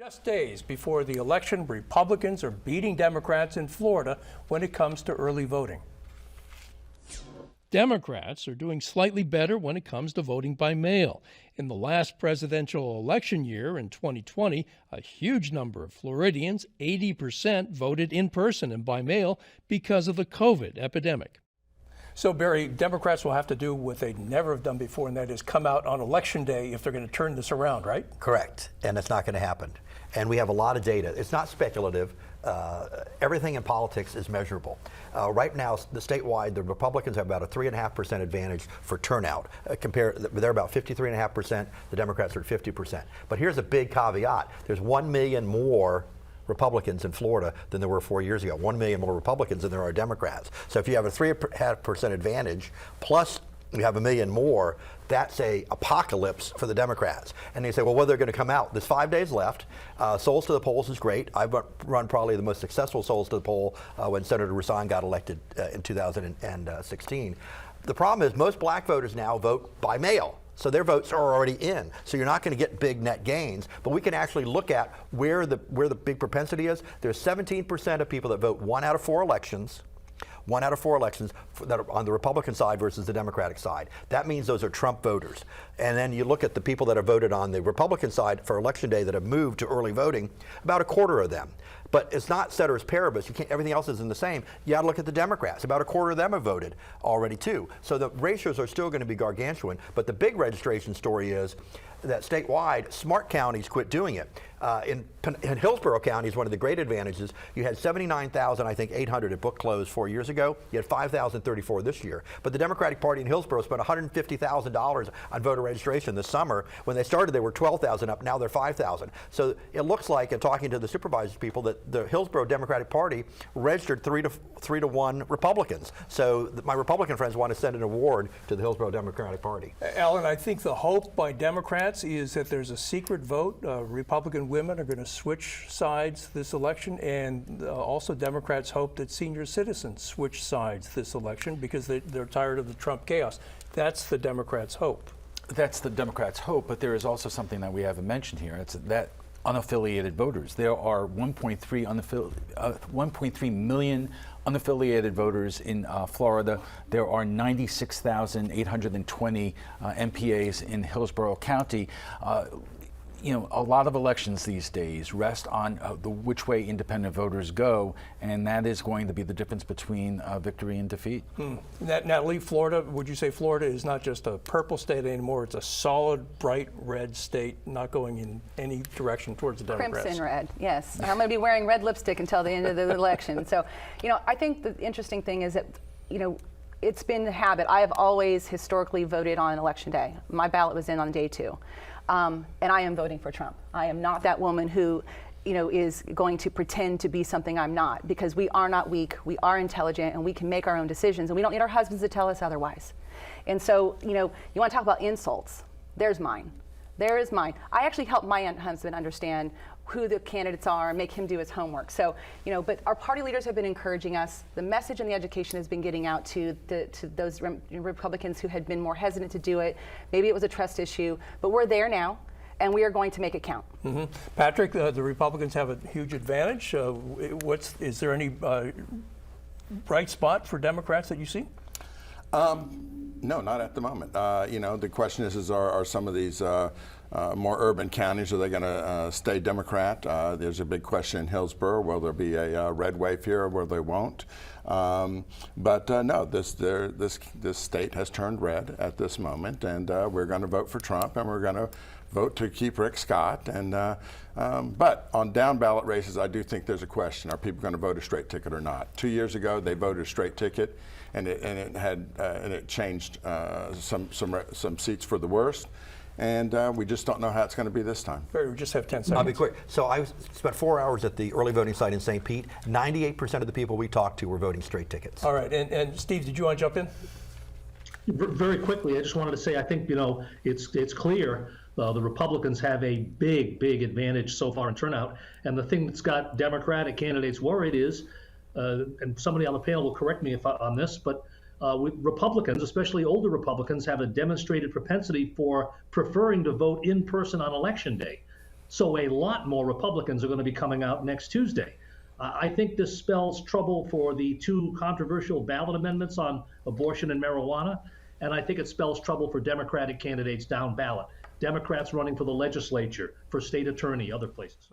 Just days before the election, Republicans are beating Democrats in Florida when it comes to early voting. Democrats are doing slightly better when it comes to voting by mail. In the last presidential election year in 2020, a huge number of Floridians, 80%, voted in person and by mail because of the COVID epidemic. So, Barry, Democrats will have to do what they never have done before, and that is come out on Election Day if they're going to turn this around, right? Correct, and it's not going to happen. And we have a lot of data. It's not speculative. Everything in politics is measurable. Right now, statewide, the Republicans have about a 3.5% advantage for turnout. They're about 53.5%. The Democrats are at 50%. But here's a big caveat. There's 1 million more Republicans in Florida than there were 4 years ago. 1 million more Republicans than there are Democrats. So if you have a 3.5% advantage, plus you have 1 million more, that's a apocalypse for the Democrats. And they say, well, whether they're going to come out. There's 5 days left. Souls to the polls is great. I've run probably the most successful souls to the poll when Senator Rasan got elected in 2016. The problem is most black voters now vote by mail. So their votes are already in. So you're not going to get big net gains, but we can actually look at where the big propensity is. There's 17% of people that vote 1 out of 4 elections. 1 out of 4 elections that are on the Republican side versus the Democratic side. That means those are Trump voters. And then you look at the people that have voted on the Republican side for Election Day that have moved to early voting, about a quarter of them. But it's not ceteris paribus. Everything else isn't the same. You got to look at the Democrats. About a quarter of them have voted already too. So the ratios are still going to be gargantuan. But the big registration story is that statewide, smart counties quit doing it. In Hillsborough County is one of the great advantages. You had 79,000, I think, 800 at book close 4 years ago. You had 5,034 this year. But the Democratic Party in Hillsborough spent $150,000 on voter registration this summer. When they started, they were 12,000 up. Now they're 5,000. So it looks like, in talking to the supervisors people, that the Hillsborough Democratic Party registered 3 to 1 Republicans. So my Republican friends want to send an award to the Hillsborough Democratic Party. Alan, I think the hope by Democrats is that there's a secret vote. Republican women are going to switch sides this election, and also Democrats hope that senior citizens switch sides this election because they're tired of the Trump chaos. That's the Democrats' hope. That's the Democrats' hope, but there is also something that we haven't mentioned here. It's that unaffiliated voters. There are 1.3 million unaffiliated voters in Florida. There are 96,820 MPAs in Hillsborough County. You know, a lot of elections these days rest on which way independent voters go, and that is going to be the difference between victory and defeat. Natalie, Florida, would you say Florida is not just a purple state anymore, it's a solid, bright red state, not going in any direction towards the Democrats? Crimson red, yes. I'm going to be wearing red lipstick until the end of the election. So, you know, I think the interesting thing is that, you know, it's been the habit. I have always historically voted on Election Day. My ballot was in on day 2. And I am voting for Trump. I am not that woman who, you know, is going to pretend to be something I'm not, because we are not weak, we are intelligent, and we can make our own decisions, and we don't need our husbands to tell us otherwise. And so, you know, you want to talk about insults. There's mine. There is mine. I actually help my husband understand who the candidates are and make him do his homework. So, you know, but our party leaders have been encouraging us. The message and the education has been getting out to those Republicans who had been more hesitant to do it. Maybe it was a trust issue, but we're there now, and we are going to make it count. Patrick, the Republicans have a huge advantage. Is there any bright spot for Democrats that you see? No, not at the moment. You know, the question is are some of these more urban counties, are they going to stay Democrat? There's a big question in Hillsborough. Will there be a red wave here, or will they won't? But no, this state has turned red at this moment, and we're going to vote for Trump, and we're going to vote to keep Rick Scott. And but on down-ballot races, I do think there's a question: are people going to vote a straight ticket or not? 2 years ago, they voted a straight ticket, and it changed some seats for the worst. And we just don't know how it's going to be this time. We just have 10 seconds. I'll be quick. So I spent 4 hours at the early voting site in St. Pete. 98% of the people we talked to were voting straight tickets. All right, and Steve, did you want to jump in? Very quickly, I just wanted to say, I think, you know, it's clear the Republicans have a big advantage so far in turnout. And the thing that's got Democratic candidates worried is, and somebody on the panel will correct me on this, but Republicans, especially older Republicans, have a demonstrated propensity for preferring to vote in person on Election Day. So a lot more Republicans are going to be coming out next Tuesday. I think this spells trouble for the two controversial ballot amendments on abortion and marijuana, and I think it spells trouble for Democratic candidates down ballot. Democrats running for the legislature, for state attorney, other places.